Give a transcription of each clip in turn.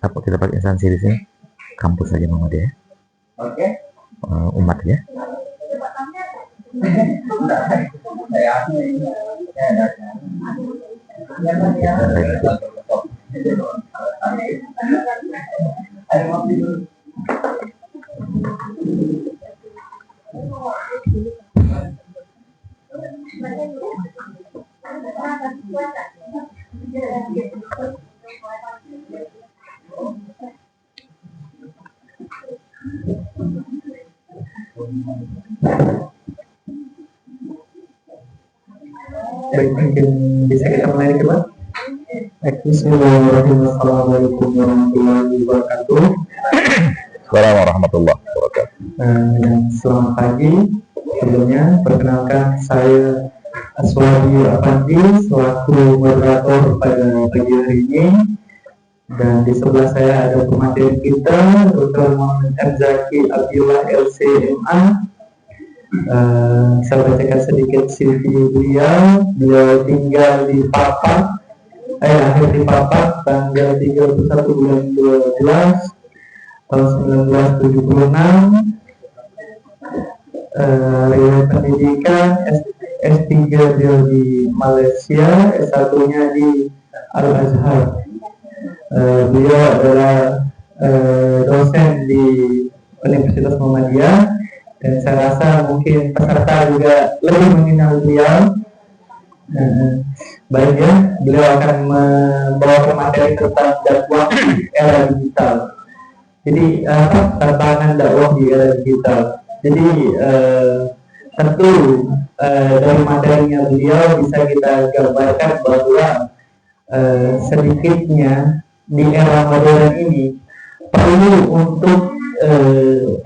Apa kita pakai instansi di sini? Kampus saja Muhammadiyah. Oke. Umat ya. Baik, mungkin bisa kita mulai kedua. Bismillahirrahmanirrahim. Assalamualaikum warahmatullahi wabarakatuh. Assalamualaikum warahmatullahi wabarakatuh. Selamat pagi. Sebelumnya perkenalkan saya Aswadi Afandi selaku moderator pada pagi hari ini, dan di sebelah saya ada pemateri kita Dr. Muhammad Arzaki Abdullah LCMA. Saya bacakan sedikit CV beliau. Beliau tinggal di Papak, lahir di Papak tanggal 31 bulan 12 tahun 1976. Riwayat pendidikan S3 beliau di Malaysia, S1-nya di Al-Azhar. Beliau adalah dosen di Universitas Muhammadiyah, dan saya rasa mungkin peserta juga lebih mengenal beliau. Baik ya, beliau akan membawa materi tentang dakwah era digital. Jadi tantangan dakwah di era digital. Jadi tentu dari materinya beliau bisa kita gambarkan bahwa sedikitnya di era modern ini perlu untuk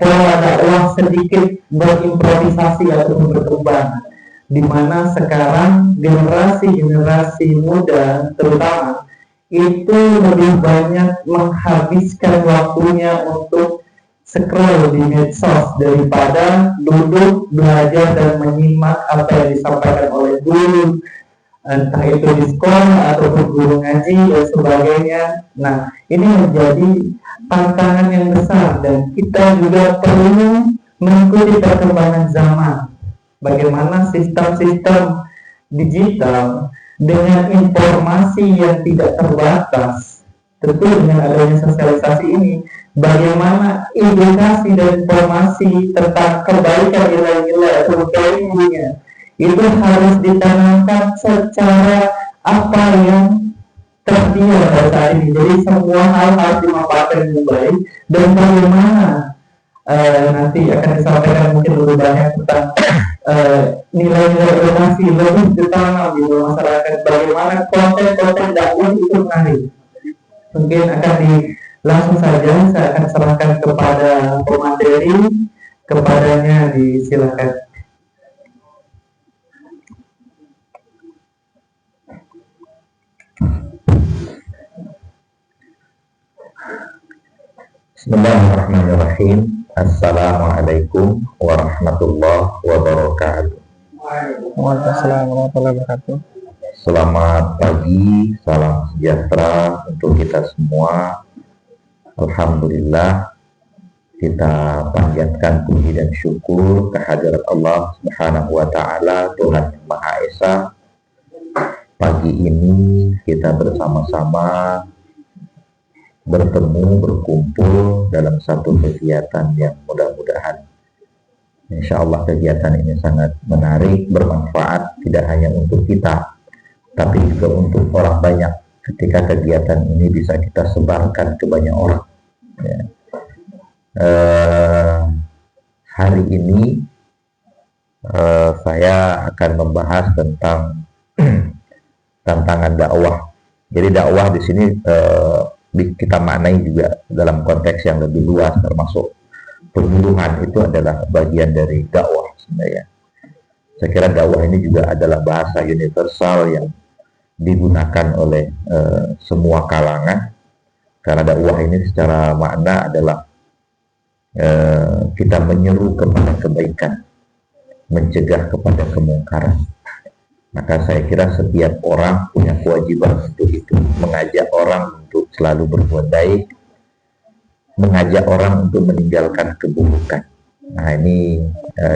pola dakwah sedikit berimprovisasi atau berkembang, di mana sekarang generasi muda terutama itu lebih banyak menghabiskan waktunya untuk scroll di medsos daripada duduk belajar dan menyimak apa yang disampaikan oleh guru, entah itu di sekolah ataupun guru ngaji dan sebagainya. Nah, ini menjadi tantangan yang besar, dan kita juga perlu mengikuti perkembangan zaman. Bagaimana sistem-sistem digital dengan informasi yang tidak terbatas, tentu dengan adanya sosialisasi ini, bagaimana edukasi dan informasi tentang kebaikan nilai-nilai atau value-nya itu harus ditanamkan secara apa yang tersedia pada saat ini. Jadi semua hal harus dimanfaatkan dengan baik, dan bagaimana nanti akan disampaikan mungkin lebih banyak tentang nilai-nilai edukasi lebih ditanam di masyarakat, bagaimana konten-konten dakwah itu menarik. Mungkin akan langsung saja saya akan serahkan kepada pemateri, kepadanya disilakan. Bismillahirrahmanirrahim. Assalamualaikum warahmatullahi wabarakatuh. Waalaikumsalam warahmatullahi wabarakatuh. Selamat pagi, salam sejahtera untuk kita semua. Alhamdulillah, kita panjatkan puji dan syukur kehadirat Allah Subhanahu wa Ta'ala, Tuhan yang Maha Esa. Pagi ini kita bersama-sama bertemu, berkumpul dalam satu kegiatan yang mudah-mudahan insya Allah kegiatan ini sangat menarik, bermanfaat, tidak hanya untuk kita tapi juga untuk orang banyak. Ketika kegiatan ini bisa kita sebarkan ke banyak orang ya. Hari ini saya akan membahas tentang tantangan dakwah. Jadi dakwah di sini kita maknai juga dalam konteks yang lebih luas, termasuk penyuluhan itu adalah bagian dari dakwah sebenarnya. Saya kira dakwah ini juga adalah bahasa universal yang digunakan oleh semua kalangan, karena dakwah ini secara makna adalah kita menyeru kepada kebaikan, mencegah kepada kemungkaran. Maka saya kira setiap orang punya kewajiban untuk itu, mengajak orang untuk selalu berbuat baik, mengajak orang untuk meninggalkan keburukan. Nah, ini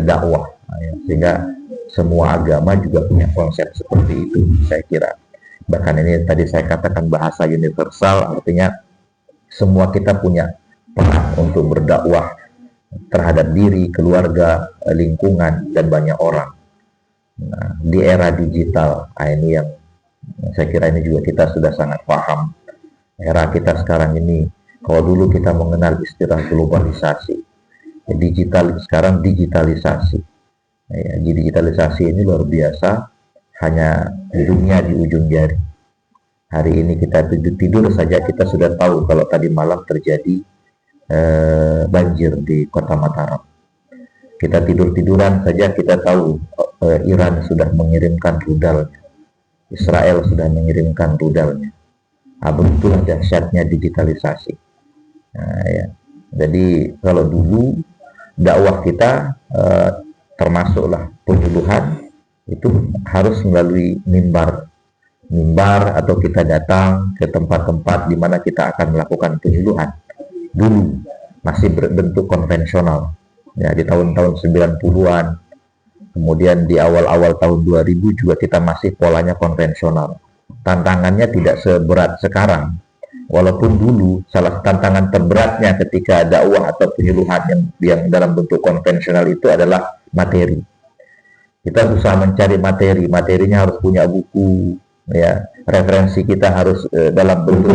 dakwah, sehingga semua agama juga punya konsep seperti itu, saya kira. Bahkan ini tadi saya katakan bahasa universal, artinya semua kita punya peran untuk berdakwah terhadap diri, keluarga, lingkungan, dan banyak orang. Nah, di era digital, ini yang saya kira ini juga kita sudah sangat paham. Era kita sekarang ini, kalau dulu kita mengenal istilah globalisasi, digital, sekarang digitalisasi. Ya, digitalisasi ini luar biasa, hanya dunia di ujung jari. Hari ini kita tidur saja kita sudah tahu kalau tadi malam terjadi banjir di Kota Mataram. Kita tidur-tiduran saja kita tahu Iran sudah mengirimkan rudalnya, Israel sudah mengirimkan rudalnya. Begitulah dahsyatnya digitalisasi. Nah, ya. Jadi kalau dulu dakwah kita termasuklah penyuluhan itu harus melalui mimbar atau kita datang ke tempat-tempat di mana kita akan melakukan penyuluhan. Dulu masih berbentuk konvensional. Ya, di tahun-tahun 90-an, kemudian di awal-awal tahun 2000 juga kita masih polanya konvensional. Tantangannya tidak seberat sekarang. Walaupun dulu salah tantangan terberatnya ketika dakwah atau penyuluhan yang dalam bentuk konvensional itu adalah materi. Kita susah mencari materi, materinya harus punya buku, ya. Referensi kita harus dalam bentuk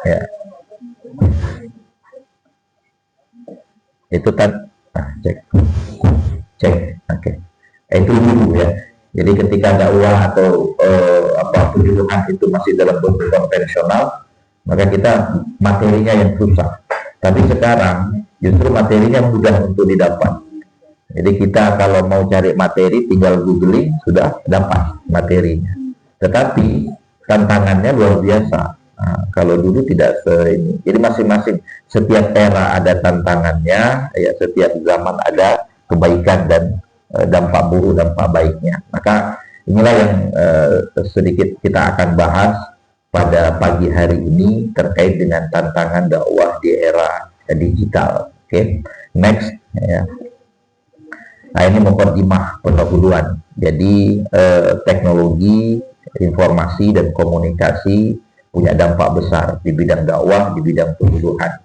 ya. Itu cek oke. Itu dulu ya. Jadi ketika dakwah atau penyuluhan itu masih dalam bentuk konvensional, maka kita materinya yang susah. Tapi sekarang justru materinya mudah untuk didapat. Jadi kita kalau mau cari materi tinggal googling sudah dapat materinya. Tetapi tantangannya luar biasa. Nah, kalau dulu tidak ini. Jadi masing-masing setiap era ada tantangannya, ya, setiap zaman ada kebaikan dan dampak buruk, dampak baiknya. Maka inilah yang sedikit kita akan bahas pada pagi hari ini terkait dengan tantangan dakwah di era digital. Oke, next ya. Nah, ini mukadimah pendahuluan. Jadi teknologi, informasi dan komunikasi punya dampak besar di bidang dakwah, di bidang penyuluhan.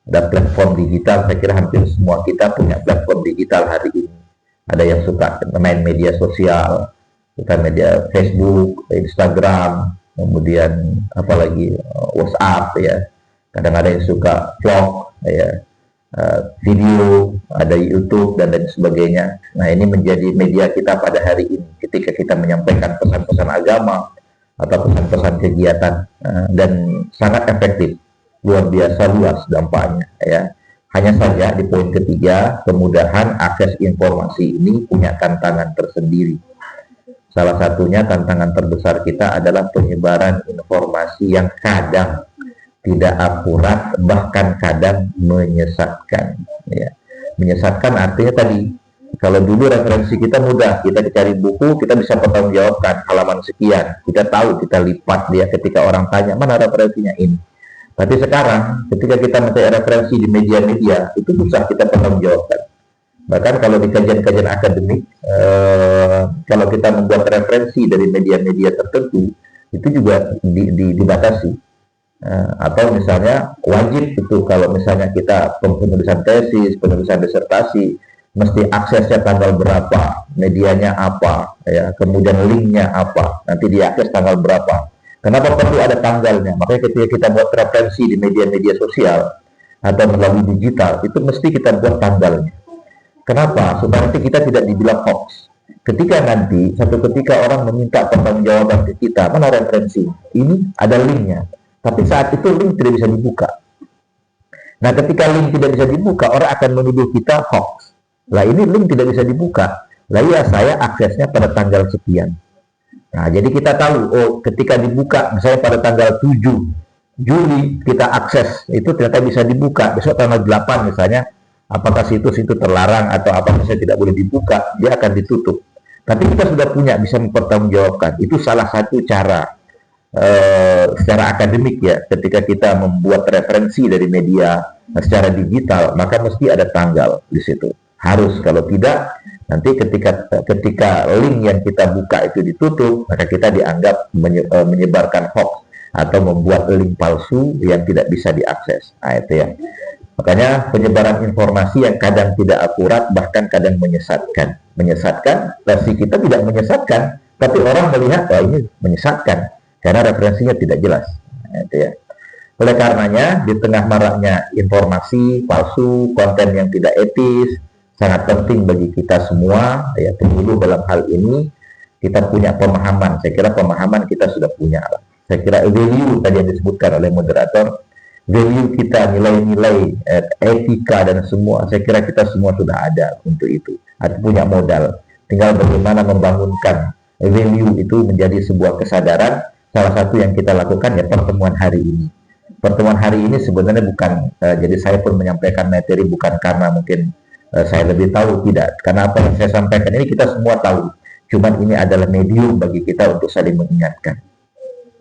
Ada platform digital, saya kira hampir semua kita punya platform digital hari ini. Ada yang suka main media sosial, kita media Facebook, Instagram, kemudian apalagi WhatsApp ya. Kadang ada yang suka vlog ya, video, ada YouTube dan lain sebagainya. Nah, ini menjadi media kita pada hari ini ketika kita menyampaikan pesan-pesan agama atau pesan-pesan kegiatan, dan sangat efektif, luar biasa luas dampaknya ya. Hanya saja di poin ketiga, kemudahan akses informasi ini punya tantangan tersendiri. Salah satunya tantangan terbesar kita adalah penyebaran informasi yang kadang tidak akurat, bahkan kadang menyesatkan ya. Menyesatkan artinya tadi, kalau dulu referensi kita mudah, kita dicari buku, kita bisa pertanggungjawabkan halaman sekian, kita tahu, kita lipat dia ketika orang tanya, mana referensinya ini. Tapi sekarang, ketika kita mencari referensi di media-media, itu susah kita pertanggungjawabkan. Bahkan kalau di kajian-kajian akademik, kalau kita membuat referensi dari media-media tertentu, itu juga dibatasi. Atau misalnya wajib itu kalau misalnya kita penulisan tesis, penulisan disertasi, mesti aksesnya tanggal berapa, medianya apa, ya, kemudian linknya apa, nanti diakses tanggal berapa. Kenapa perlu ada tanggalnya? Makanya ketika kita buat referensi di media-media sosial atau melalui digital, itu mesti kita buat tanggalnya. Kenapa? Supaya nanti kita tidak dibilang hoax. Ketika nanti, satu ketika orang meminta pertanggungjawaban ke kita, mana referensi? Ini ada linknya. Tapi saat itu link tidak bisa dibuka. Nah, ketika link tidak bisa dibuka, orang akan menuduh kita hoax. Lah ini link tidak bisa dibuka. Lah ya saya aksesnya pada tanggal sekian. Nah, jadi kita tahu, oh ketika dibuka, misalnya pada tanggal 7 Juli kita akses, itu ternyata bisa dibuka. Besok tanggal 8 misalnya, apakah situs itu terlarang atau apakah saya tidak boleh dibuka, dia akan ditutup. Tapi kita sudah punya, bisa mempertanggungjawabkan. Itu salah satu cara secara akademik ya, ketika kita membuat referensi dari media secara digital, maka mesti ada tanggal di situ. Harus, kalau tidak, nanti ketika link yang kita buka itu ditutup, maka kita dianggap menyebarkan hoax atau membuat link palsu yang tidak bisa diakses. Nah, itu ya. Makanya penyebaran informasi yang kadang tidak akurat, bahkan kadang menyesatkan. Menyesatkan, versi kita tidak menyesatkan, tapi orang melihat, wah ini menyesatkan, karena referensinya tidak jelas. Nah, itu ya. Oleh karenanya, di tengah maraknya informasi palsu, konten yang tidak etis, sangat penting bagi kita semua, ya pemilu dalam hal ini, kita punya pemahaman. Saya kira pemahaman kita sudah punya. Saya kira value tadi yang disebutkan oleh moderator, value kita, nilai-nilai etika dan semua, saya kira kita semua sudah ada untuk itu, atau punya modal. Tinggal bagaimana membangunkan value itu menjadi sebuah kesadaran. Salah satu yang kita lakukan ya pertemuan hari ini. Pertemuan hari ini sebenarnya bukan, jadi saya pun menyampaikan materi bukan karena mungkin saya lebih tahu, tidak. Karena apa yang saya sampaikan ini kita semua tahu. Cuman ini adalah medium bagi kita untuk saling mengingatkan.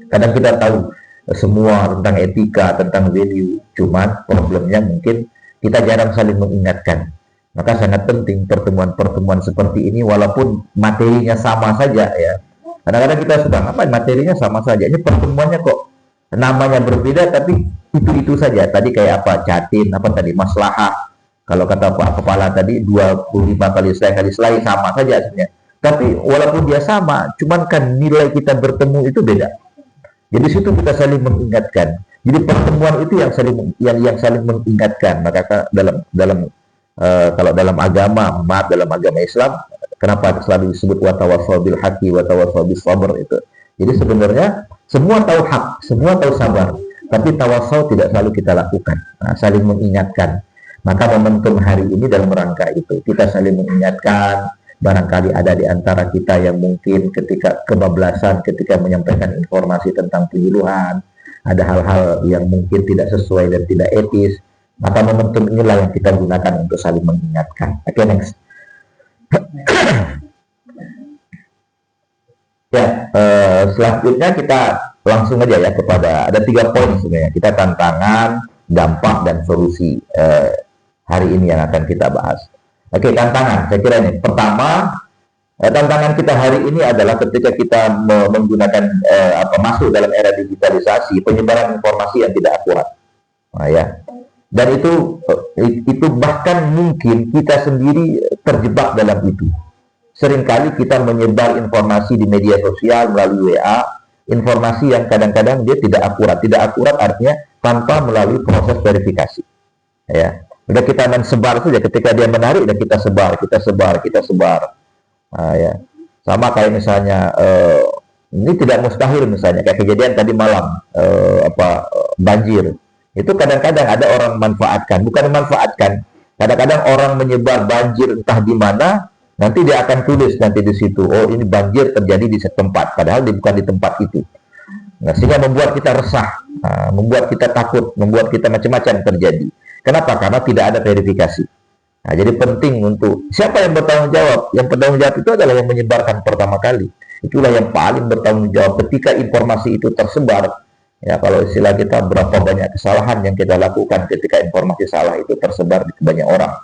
Kadang kita tahu semua tentang etika, tentang value. Cuman problemnya mungkin kita jarang saling mengingatkan. Maka sangat penting pertemuan-pertemuan seperti ini, walaupun materinya sama saja ya. Kadang-kadang kita sudah ngapain, materinya sama saja. Ini pertemuannya kok namanya berbeda, tapi itu-itu saja. Tadi kayak apa, catin, apa tadi, maslahah. Kalau kata Pak Kepala tadi 25 kali selai sama saja aslinya. Tapi walaupun dia sama, cuman kan nilai kita bertemu itu beda. Jadi situ kita saling mengingatkan. Jadi pertemuan itu yang saling mengingatkan. Maka kalau dalam agama, dalam agama Islam, kenapa selalu disebut watawassaw bil haqqi watawassaw bis sabr itu. Jadi sebenarnya semua tahu hak, semua tahu sabar, tapi tawassaw tidak selalu kita lakukan. Nah, saling mengingatkan. Maka momentum hari ini dalam rangka itu, kita saling mengingatkan. Barangkali ada di antara kita yang mungkin ketika kebablasan, ketika menyampaikan informasi tentang penyuluhan, ada hal-hal yang mungkin tidak sesuai dan tidak etis. Maka momentum inilah yang kita gunakan untuk saling mengingatkan. Oke, next. Ya, selanjutnya kita langsung aja ya kepada, ada 3 poin sebenarnya. Kita tantangan, dampak, dan solusi hari ini yang akan kita bahas. Oke, tantangan. Saya kira ini pertama, tantangan kita hari ini adalah ketika kita menggunakan masuk dalam era digitalisasi, penyebaran informasi yang tidak akurat. Nah, ya. Dan itu bahkan mungkin kita sendiri terjebak dalam itu. Seringkali kita menyebar informasi di media sosial melalui WA, informasi yang kadang-kadang dia tidak akurat. Tidak akurat artinya tanpa melalui proses verifikasi. Ya. Udah kita mensebar saja, ketika dia menarik, udah kita sebar. Nah, ya. Sama kayak misalnya, ini tidak mustahil misalnya, kayak kejadian tadi malam, banjir. Itu kadang-kadang ada orang manfaatkan, bukan memanfaatkan. Kadang-kadang orang menyebar banjir entah di mana, nanti dia akan tulis nanti di situ, oh ini banjir terjadi di setempat, padahal dia bukan di tempat itu. Nah, sehingga membuat kita resah, membuat kita takut, membuat kita macam-macam terjadi. Kenapa? Karena tidak ada verifikasi. Nah, jadi penting untuk siapa yang bertanggung jawab? Yang bertanggung jawab itu adalah yang menyebarkan pertama kali. Itulah yang paling bertanggung jawab ketika informasi itu tersebar. Ya, kalau istilah kita, berapa banyak kesalahan yang kita lakukan ketika informasi salah itu tersebar di banyak orang.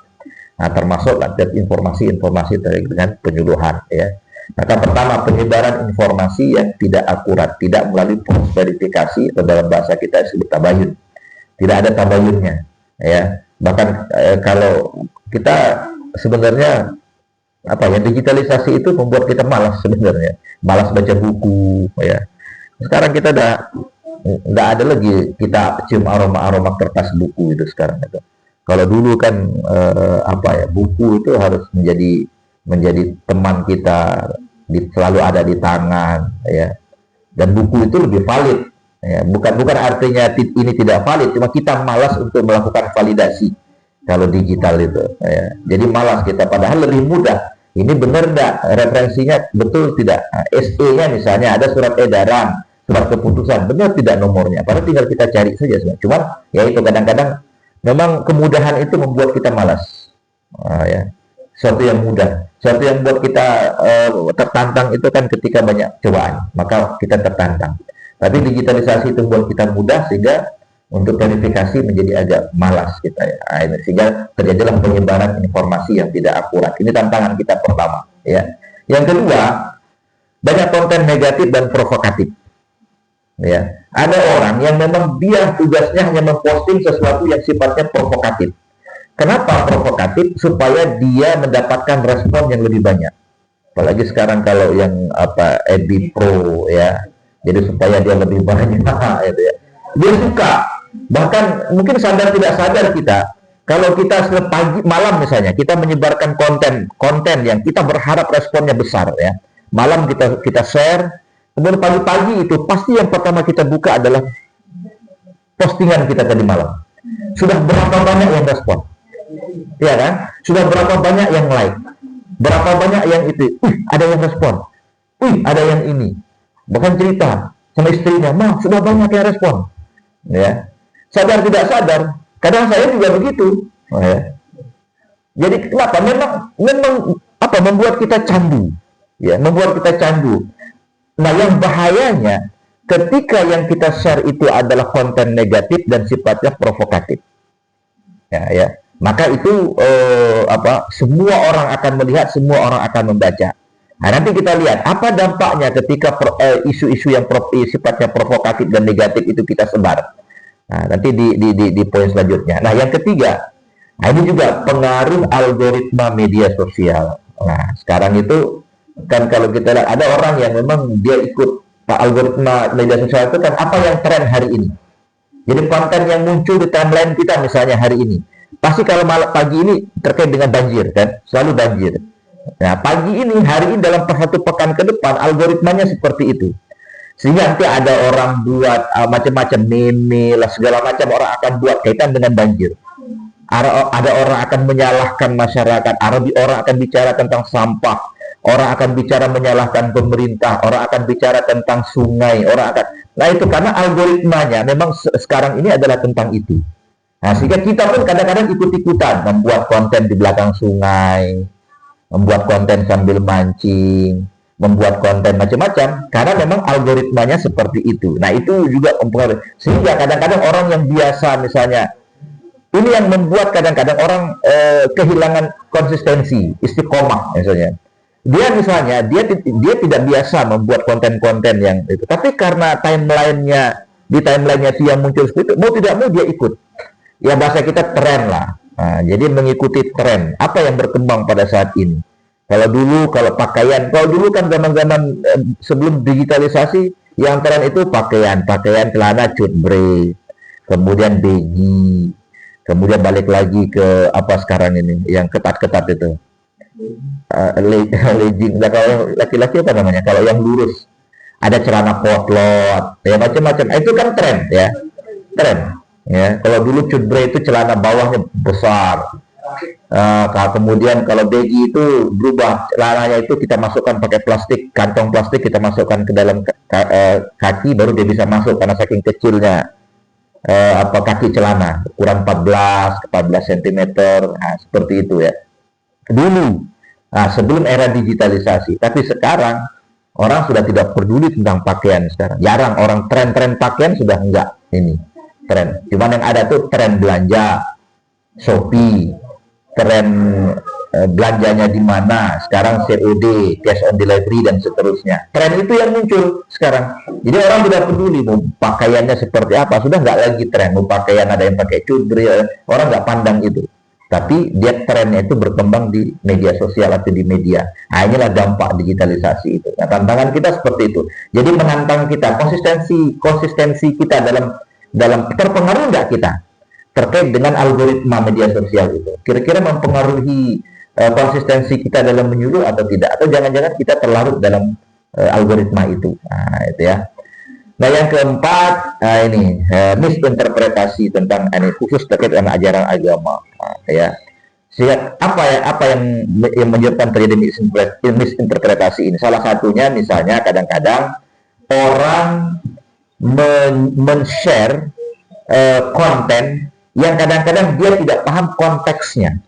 Nah, termasuk informasi-informasi dengan penyuluhan. Ya. Maka pertama, penyebaran informasi yang tidak akurat, tidak melalui proses verifikasi, atau dalam bahasa kita disebut tabayun. Tidak ada tabayunnya. Ya, bahkan kalau kita sebenarnya digitalisasi itu membuat kita malas sebenarnya, malas baca buku. Ya, sekarang kita nggak ada lagi kita cium aroma kertas buku itu sekarang itu. Kalau dulu kan buku itu harus menjadi teman kita, selalu ada di tangan, ya, dan buku itu lebih valid. Ya, bukan artinya ini tidak valid, cuma kita malas untuk melakukan validasi. kalau digital itu. Ya. Jadi malas kita, padahal lebih mudah. Ini benar enggak referensinya, betul tidak? SE-nya misalnya ada surat edaran, surat keputusan, benar tidak nomornya? Padahal tinggal kita cari saja sebenarnya. Cuman ya itu kadang-kadang memang kemudahan itu membuat kita malas. Ya. Sesuatu yang mudah, sesuatu yang buat kita tertantang itu kan ketika banyak cobaan, maka kita tertantang. Tapi digitalisasi itu buat kita mudah sehingga untuk verifikasi menjadi agak malas kita ya. Sehingga terjadilah penyebaran informasi yang tidak akurat. Ini tantangan kita pertama ya. Yang kedua, banyak konten negatif dan provokatif. Ya. Ada orang yang memang dia tugasnya hanya memposting sesuatu yang sifatnya provokatif. Kenapa provokatif? Supaya dia mendapatkan respon yang lebih banyak. Apalagi sekarang kalau yang Edi Pro ya. Jadi supaya dia lebih banyak gitu ya. Dia suka. Bahkan mungkin sadar tidak sadar kita, kalau kita pagi malam misalnya kita menyebarkan konten yang kita berharap responnya besar ya, malam kita share, kemudian pagi-pagi itu pasti yang pertama kita buka adalah postingan kita tadi malam. Sudah berapa banyak yang respon, ya kan? Sudah berapa banyak yang like, berapa banyak yang itu, ada yang respon, ada yang ini, bahkan cerita sama istrinya, mah sudah banyak yang respon, ya. Sadar tidak sadar, kadang saya juga begitu. Ya. Jadi kenapa? Memang membuat kita candu, ya, membuat kita candu. Nah, yang bahayanya ketika yang kita share itu adalah konten negatif dan sifatnya provokatif. Ya. Maka itu semua orang akan melihat, semua orang akan membaca. Nah, nanti kita lihat apa dampaknya ketika isu-isu yang sifatnya provokatif dan negatif itu kita sebar. Nah, nanti di poin selanjutnya. Nah, yang ketiga, ini juga pengaruh algoritma media sosial. Nah, sekarang itu kan kalau kita lihat ada orang yang memang dia ikut algoritma media sosial itu kan apa yang tren hari ini. Jadi konten yang muncul di timeline kita misalnya hari ini, pasti kalau pagi ini terkait dengan banjir kan, selalu banjir. Nah, pagi ini, hari ini dalam satu pekan ke depan algoritmanya seperti itu. Sehingga nanti ada orang buat macam-macam meme lah, segala macam orang akan buat kaitan dengan banjir. Ada orang akan menyalahkan masyarakat, orang akan bicara tentang sampah, orang akan bicara menyalahkan pemerintah, orang akan bicara tentang sungai, nah itu karena algoritmanya memang sekarang ini adalah tentang itu. Nah, sehingga kita pun kadang-kadang ikut-ikutan membuat konten di belakang sungai, membuat konten sambil mancing, membuat konten macam-macam, karena memang algoritmanya seperti itu. Nah, itu juga mempengaruhi. Sehingga kadang-kadang orang yang biasa misalnya, ini yang membuat kadang-kadang orang kehilangan konsistensi, istiqomah misalnya. Dia misalnya, dia tidak biasa membuat konten-konten yang itu. Tapi karena di timeline-nya dia muncul seperti itu, mau tidak mau dia ikut. Ya bahasa kita tren lah. Nah, jadi mengikuti tren. Apa yang berkembang pada saat ini? Kalau dulu kan zaman-zaman sebelum digitalisasi, yang tren itu pakaian celana cutbre, kemudian baggy, kemudian balik lagi ke apa sekarang ini, yang ketat-ketat itu, legging. Nah, kalau laki-laki apa namanya? Kalau yang lurus, ada celana potlot, ya macam-macam. Itu kan tren, ya, tren. Ya, kalau dulu cutbre itu celana bawahnya besar. Kemudian kalau baggy itu berubah, celananya itu kita masukkan pakai plastik, kantong plastik kita masukkan ke dalam kaki, baru dia bisa masuk karena saking kecilnya kaki celana, ukuran 14 cm. Nah, seperti itu ya dulu, sebelum era digitalisasi. Tapi sekarang orang sudah tidak peduli tentang pakaian. Sekarang jarang orang tren pakaian, sudah enggak ini tren. Cuman yang ada tuh tren belanja, Shopee, tren belanjanya di mana, sekarang COD, cash on delivery dan seterusnya. Tren itu yang muncul sekarang. Jadi orang tidak peduli mau pakaiannya seperti apa, sudah nggak lagi tren. Mau pakaian ada yang pakai cutbri, orang nggak pandang itu. Tapi dia trennya itu berkembang di media sosial atau di media. Nah, inilah dampak digitalisasi itu. Nah, tantangan kita seperti itu. Jadi menantang kita, konsistensi kita dalam terpengaruh nggak kita terkait dengan algoritma media sosial itu, kira-kira mempengaruhi konsistensi kita dalam menyuruh atau tidak, atau jangan-jangan kita terlarut dalam algoritma itu. Nah, itu ya. Nah, yang keempat, ini misinterpretasi tentang ini khusus terkait dengan ajaran agama. Ya, sehingga apa yang menyebabkan terjadi misinterpretasi ini? Salah satunya misalnya kadang-kadang orang men-share konten yang kadang-kadang dia tidak paham konteksnya.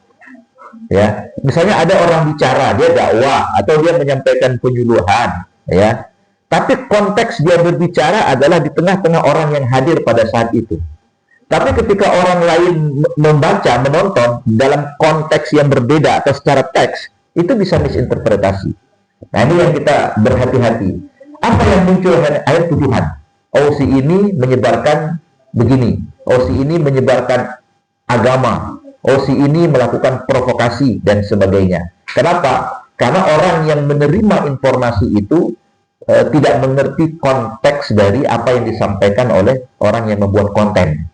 Ya, misalnya ada orang bicara, dia dakwah atau dia menyampaikan penyuluhan, ya. Tapi konteks dia berbicara adalah di tengah-tengah orang yang hadir pada saat itu. Tapi ketika orang lain membaca, menonton dalam konteks yang berbeda atau secara teks, itu bisa misinterpretasi. Nah, ini yang kita berhati-hati. Apa yang muncul dari ayat tuduhan? Oh, si ini menyebarkan begini. Oh, si ini menyebarkan agama. Oh, si ini melakukan provokasi dan sebagainya. Kenapa? Karena orang yang menerima informasi itu tidak mengerti konteks dari apa yang disampaikan oleh orang yang membuat konten.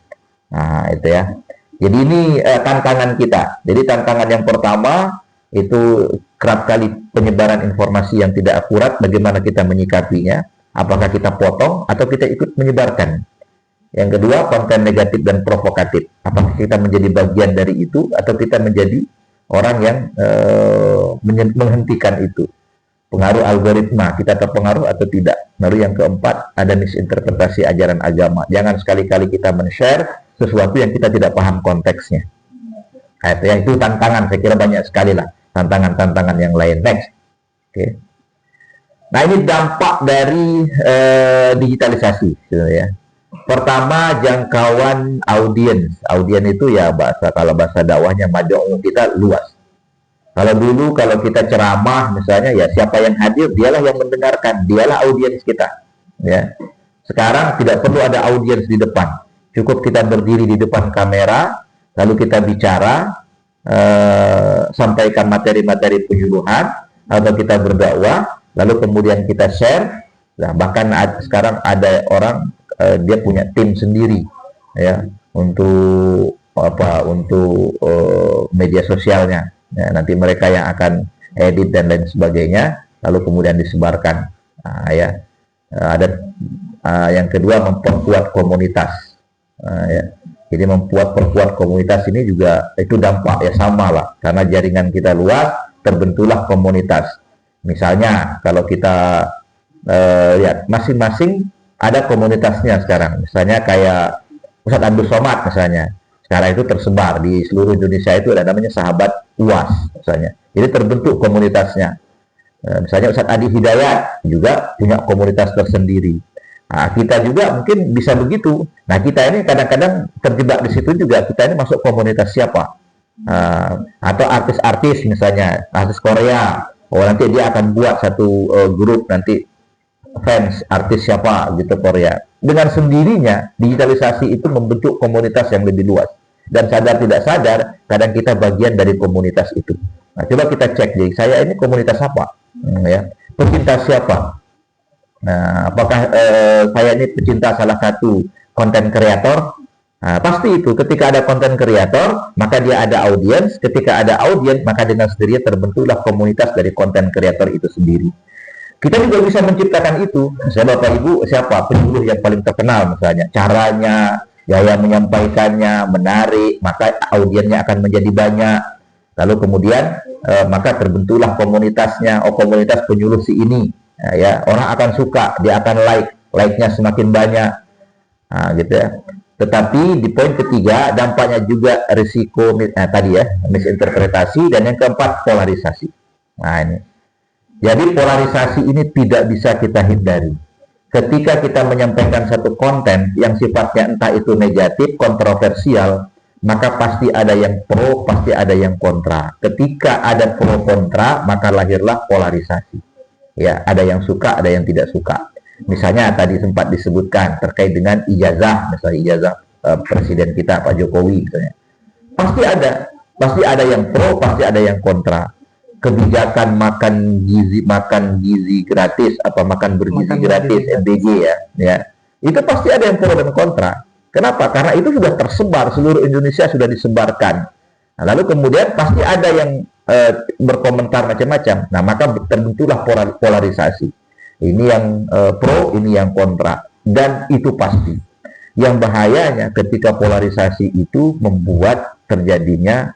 Nah, itu ya. Jadi ini tantangan kita. Jadi tantangan yang pertama itu kerap kali penyebaran informasi yang tidak akurat, bagaimana kita menyikapinya, apakah kita potong atau kita ikut menyebarkan. Yang kedua, konten negatif dan provokatif. Apakah kita menjadi bagian dari itu atau kita menjadi orang yang menghentikan itu. Pengaruh algoritma, kita terpengaruh atau tidak. Lalu yang keempat, ada misinterpretasi ajaran agama. Jangan sekali-kali kita men-share sesuatu yang kita tidak paham konteksnya. Nah, itu tantangan, saya kira banyak sekali lah tantangan-tantangan yang lain. Next. Oke. Nah, ini dampak dari digitalisasi, ya. Pertama, jangkauan audiens. Audiens itu ya kalau bahasa dakwahnya mad'u kita luas. Kalau dulu kalau kita ceramah misalnya, ya siapa yang hadir dialah yang mendengarkan, dialah audiens kita. Ya. Sekarang tidak perlu ada audiens di depan, cukup kita berdiri di depan kamera, lalu kita bicara, sampaikan materi-materi penyuluhan, atau kita berdakwah, lalu kemudian kita share. Nah, bahkan sekarang ada orang dia punya tim sendiri, ya, untuk media sosialnya. Ya, nanti mereka yang akan edit dan lain sebagainya, lalu kemudian disebarkan. Nah, ya, ada yang kedua, memperkuat komunitas. Ya. Jadi perkuat komunitas ini juga itu dampak ya sama lah, karena jaringan kita luas, terbentuklah komunitas. Misalnya kalau kita lihat masing-masing ada komunitasnya sekarang. Misalnya kayak Ustadz Abdul Somad misalnya. Sekarang itu tersebar di seluruh Indonesia, itu ada namanya Sahabat UAS misalnya. Jadi terbentuk komunitasnya. Misalnya Ustadz Adi Hidayat juga punya komunitas tersendiri. Nah, kita juga mungkin bisa begitu. Nah, kita ini kadang-kadang terjebak di situ juga. Kita ini masuk komunitas siapa? Atau artis-artis misalnya, artis Korea. Oh, nanti dia akan buat satu grup nanti fans artis siapa gitu Korea. Dengan sendirinya digitalisasi itu membentuk komunitas yang lebih luas, dan sadar tidak sadar kadang kita bagian dari komunitas itu. Nah, coba kita cek, jadi saya ini komunitas apa? Ya, pecinta siapa? Nah, apakah saya ini pecinta salah satu konten kreator? Nah, pasti itu ketika ada konten kreator maka dia ada audiens, ketika ada audiens maka dengan sendirinya terbentuklah komunitas dari konten kreator itu sendiri. Kita juga bisa menciptakan itu. Misalnya Bapak Ibu, siapa penyuluh yang paling terkenal misalnya, caranya, gaya menyampaikannya menarik, maka audiensnya akan menjadi banyak. Lalu kemudian maka terbentuklah komunitasnya. Oh, komunitas penyuluh si ini, ya, orang akan suka, dia akan like-nya semakin banyak. Nah, gitu ya. Tetapi di poin ketiga, dampaknya juga risiko tadi ya, misinterpretasi, dan yang keempat polarisasi. Nah, ini. Jadi polarisasi ini tidak bisa kita hindari. Ketika kita menyampaikan satu konten yang sifatnya entah itu negatif, kontroversial, maka pasti ada yang pro, pasti ada yang kontra. Ketika ada pro kontra, maka lahirlah polarisasi. Ya, ada yang suka, ada yang tidak suka. Misalnya tadi sempat disebutkan terkait dengan ijazah, misalnya ijazah presiden kita Pak Jokowi misalnya. Pasti ada yang pro, pasti ada yang kontra. Kebijakan makan gizi gratis, apa makan bergizi gratis, MBG ya, itu pasti ada yang pro dan kontra. Kenapa? Karena itu sudah tersebar, seluruh Indonesia sudah disebarkan. Nah, lalu kemudian pasti ada yang berkomentar macam-macam. Nah, maka terbentuklah polarisasi. Ini yang pro, ini yang kontra. dan itu pasti. Yang bahayanya ketika polarisasi itu membuat terjadinya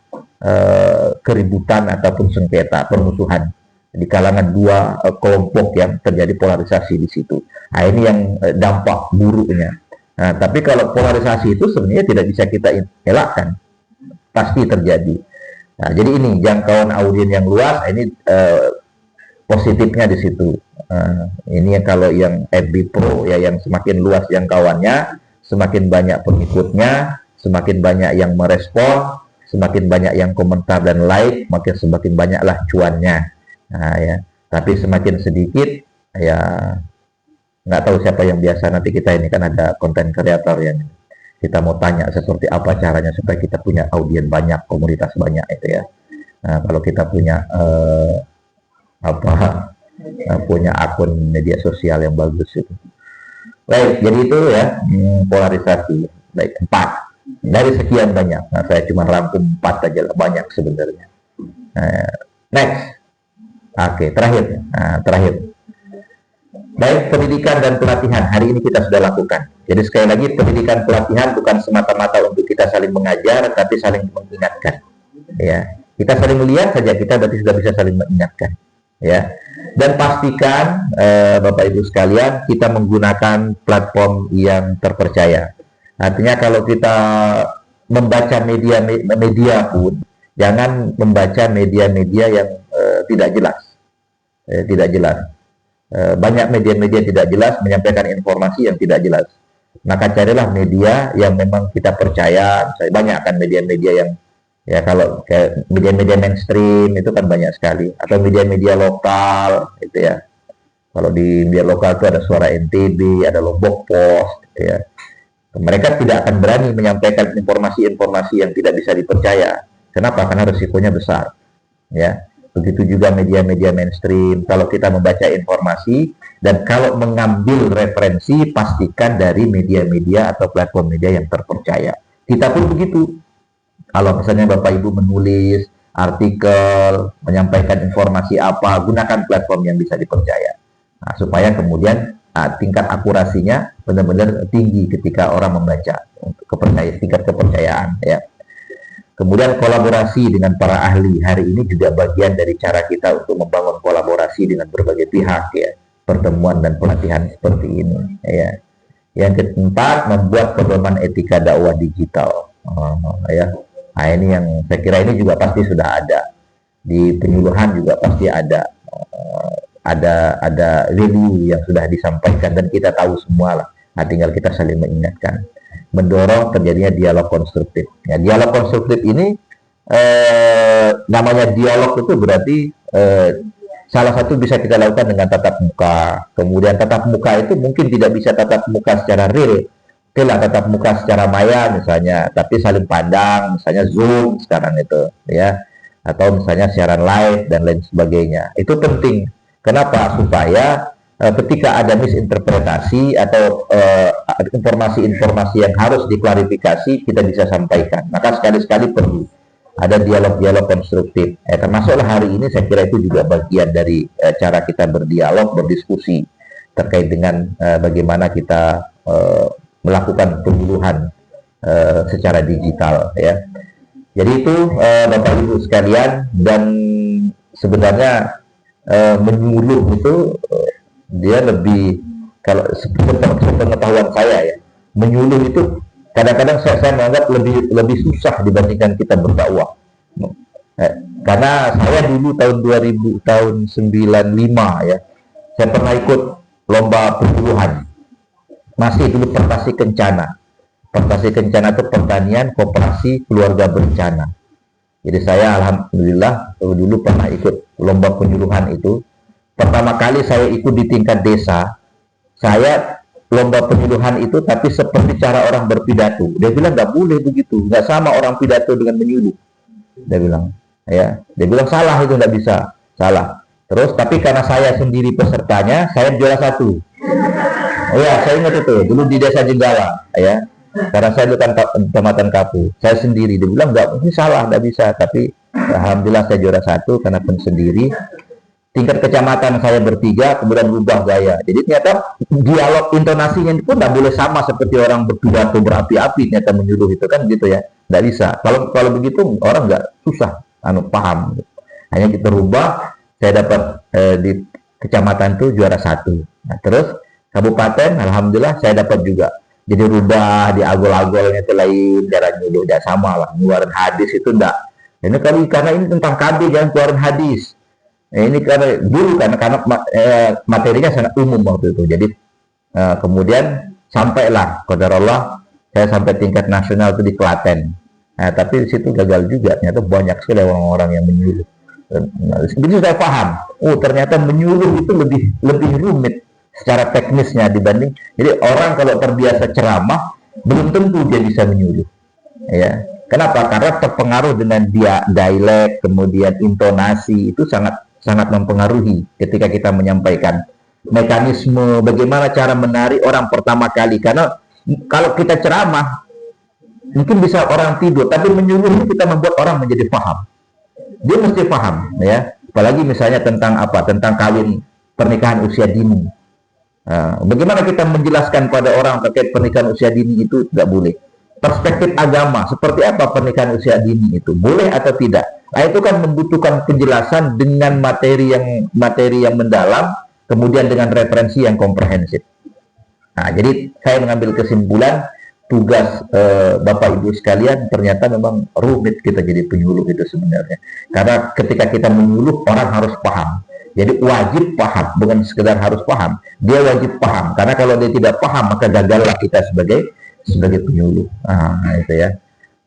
keributan ataupun sengketa, permusuhan di kalangan dua kelompok yang terjadi polarisasi di situ. Nah, ini yang dampak buruknya. Nah, tapi kalau polarisasi itu sebenarnya tidak bisa kita elakkan, pasti terjadi. Nah, jadi ini jangkauan audiens yang luas, ini positifnya di situ. Ini kalau yang FB Pro ya, yang semakin luas jangkauannya, semakin banyak pengikutnya, semakin banyak yang merespon, semakin banyak yang komentar dan like, makin semakin banyaklah cuannya. Nah, ya. Tapi semakin sedikit, ya nggak tahu siapa yang biasa. Nanti kita ini kan ada konten kreator yang kita mau tanya seperti apa caranya supaya kita punya audiens banyak, komunitas banyak itu ya. Nah, kalau kita punya punya akun media sosial yang bagus itu. Baik, jadi itu ya polarisasi. Baik, 4 dari sekian banyak. Nah, saya cuma rangkum 4 aja lah, banyak sebenarnya. Next. Oke, terakhir. Terakhir. Baik, pendidikan dan pelatihan. Hari ini kita sudah lakukan. Jadi sekali lagi, pendidikan pelatihan bukan semata-mata untuk kita saling mengajar, tapi saling mengingatkan. Ya, kita saling melihat saja, kita berarti sudah bisa saling mengingatkan. Ya, dan pastikan Bapak Ibu sekalian, kita menggunakan platform yang terpercaya. Artinya kalau kita membaca media pun, jangan membaca media-media yang tidak jelas. Tidak jelas. Banyak media-media tidak jelas menyampaikan informasi yang tidak jelas. Maka carilah media yang memang kita percaya. Banyak kan media-media yang, ya kalau kayak media-media mainstream itu kan banyak sekali. Atau media-media lokal, gitu ya. Kalau di media lokal itu ada Suara NTB, ada Lombok Post, gitu ya. Mereka tidak akan berani menyampaikan informasi-informasi yang tidak bisa dipercaya. Kenapa? Karena risikonya besar. Ya, begitu juga media-media mainstream. Kalau kita membaca informasi dan kalau mengambil referensi, pastikan dari media-media atau platform media yang terpercaya. Kita pun begitu. Kalau misalnya Bapak Ibu menulis artikel, menyampaikan informasi apa, gunakan platform yang bisa dipercaya. Nah, supaya kemudian tingkat akurasinya benar-benar tinggi ketika orang membaca, tingkat kepercayaan ya. Kemudian kolaborasi dengan para ahli. Hari ini juga bagian dari cara kita untuk membangun kolaborasi dengan berbagai pihak ya, pertemuan dan pelatihan seperti ini ya. Yang keempat, membuat pedoman etika dakwah digital ya. Nah, ini yang saya kira ini juga pasti sudah ada di penyuluhan, juga pasti ada review yang sudah disampaikan dan kita tahu semua lah. Nah, tinggal kita saling mengingatkan, mendorong terjadinya dialog konstruktif. Ya, dialog konstruktif ini namanya dialog itu berarti salah satu bisa kita lakukan dengan tatap muka. Kemudian tatap muka itu mungkin tidak bisa tatap muka secara real, tidak tatap muka secara maya misalnya, tapi saling pandang, misalnya Zoom sekarang itu ya, atau misalnya siaran live dan lain sebagainya. Itu penting. Kenapa? Supaya ketika ada misinterpretasi atau informasi-informasi yang harus diklarifikasi, kita bisa sampaikan. Maka sekali-sekali perlu ada dialog-dialog konstruktif. Termasuklah hari ini saya kira itu juga bagian dari cara kita berdialog, berdiskusi terkait dengan bagaimana kita melakukan penyuluhan secara digital ya. Jadi itu Bapak Ibu sekalian, dan sebenarnya menyuluh itu dia lebih, kalau sepengetahuan saya ya, menyuluh itu kadang-kadang saya menganggap lebih susah dibandingkan kita berdakwah. Karena saya dulu tahun 2000, tahun 95 ya, saya pernah ikut lomba penyuluhan. Masih dulu Pertasi Kencana. Pertasi Kencana itu pertanian koperasi keluarga berencana. Jadi saya alhamdulillah dulu pernah ikut lomba penyuluhan itu. Pertama kali saya ikut di tingkat desa. Saya lomba penyuluhan itu tapi seperti cara orang berpidato. Dia bilang nggak boleh begitu, nggak sama orang pidato dengan menyuluh. Dia bilang, ya, dia bilang salah, itu nggak bisa, salah. Terus tapi karena saya sendiri pesertanya, saya juara 1. Oh ya, saya ingat itu dulu di Desa Jenggala, ya. Karena saya dulu kan Kecamatan Kapu, saya sendiri. Dia bilang nggak, ini salah, nggak bisa. Tapi alhamdulillah saya juara 1 karena pun sendiri. tingkat kecamatan saya bertiga, kemudian rubah gaya. Jadi ternyata dialog intonasinya pun tidak boleh sama seperti orang berpidato berapi-api ternyata menyuruh itu kan gitu ya, tidak bisa. Kalau begitu orang nggak susah paham. Hanya kita rubah, saya dapat di kecamatan itu juara 1. Nah, terus kabupaten, alhamdulillah saya dapat juga. Jadi rubah di agol-agolnya itu lain, darah nyuruh tidak sama lah. Ngeluarin hadis itu enggak. Ini karena ini tentang KB jangan keluarin hadis. Ini karena dulu karena materinya sangat umum waktu itu. Jadi kemudian sampailah qadarullah saya sampai tingkat nasional itu di Klaten. Nah, tapi di situ gagal juga. Ternyata banyak sekali orang-orang yang menyuruh. Jadi saya paham. Oh, ternyata menyuruh itu lebih rumit secara teknisnya dibanding. Jadi orang kalau terbiasa ceramah belum tentu dia bisa menyuruh. Ya. Kenapa? Karena terpengaruh dengan dia dialek, kemudian intonasi itu sangat mempengaruhi ketika kita menyampaikan mekanisme bagaimana cara menarik orang pertama kali. Karena kalau kita ceramah mungkin bisa orang tidur, tapi menyuruh kita membuat orang menjadi paham. Dia mesti paham, ya. Apalagi misalnya tentang kawin pernikahan usia dini. Bagaimana kita menjelaskan pada orang terkait pernikahan usia dini itu tidak boleh. Perspektif agama, seperti apa pernikahan usia dini itu, boleh atau tidak? Nah, itu kan membutuhkan penjelasan dengan materi yang mendalam, kemudian dengan referensi yang komprehensif. Nah, jadi saya mengambil kesimpulan tugas Bapak Ibu sekalian ternyata memang rumit kita jadi penyuluh itu sebenarnya. Karena ketika kita menyuluh orang harus paham. Jadi wajib paham, bukan sekedar harus paham. Dia wajib paham. Karena kalau dia tidak paham maka gagallah kita sebagai penyuluh. Nah, itu ya.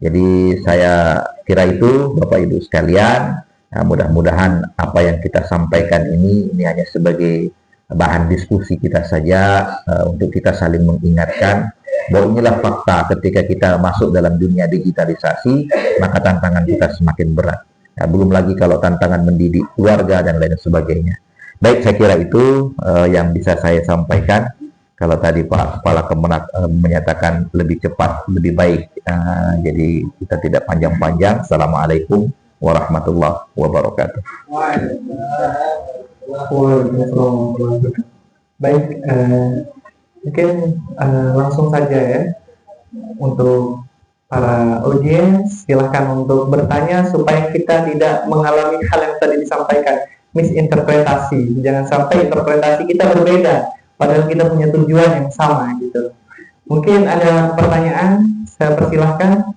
Jadi saya kira itu Bapak Ibu sekalian, mudah-mudahan apa yang kita sampaikan ini hanya sebagai bahan diskusi kita saja untuk kita saling mengingatkan bahwa inilah fakta ketika kita masuk dalam dunia digitalisasi, maka tantangan kita semakin berat. Nah, belum lagi kalau tantangan mendidik keluarga dan lain sebagainya. Baik, saya kira itu yang bisa saya sampaikan. Kalau tadi Pak Kepala Kemenak menyatakan lebih cepat, lebih baik. Jadi kita tidak panjang-panjang. Assalamualaikum warahmatullahi wabarakatuh. Baik, mungkin langsung saja ya untuk para audiens, silahkan untuk bertanya supaya kita tidak mengalami hal yang tadi disampaikan, misinterpretasi. Jangan sampai interpretasi kita berbeda padahal kita punya tujuan yang sama gitu. Mungkin ada pertanyaan, saya persilahkan.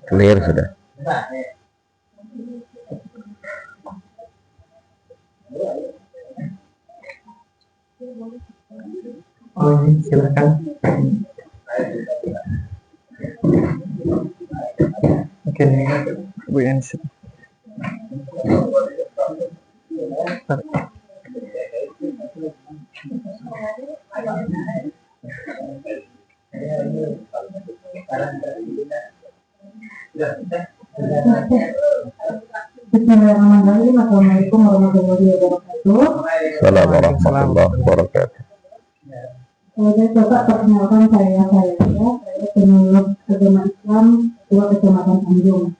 Clear sudah. Oh ini silakan. Oke, Bu Yansi. Bismillahirrahmanirrahim. Assalamualaikum warahmatullahi wabarakatuh. Assalamualaikum warahmatullahi wabarakatuh. Saya coba perkenalkan saya penyuluh agama Islam Ketua Kecamatan Tanjung.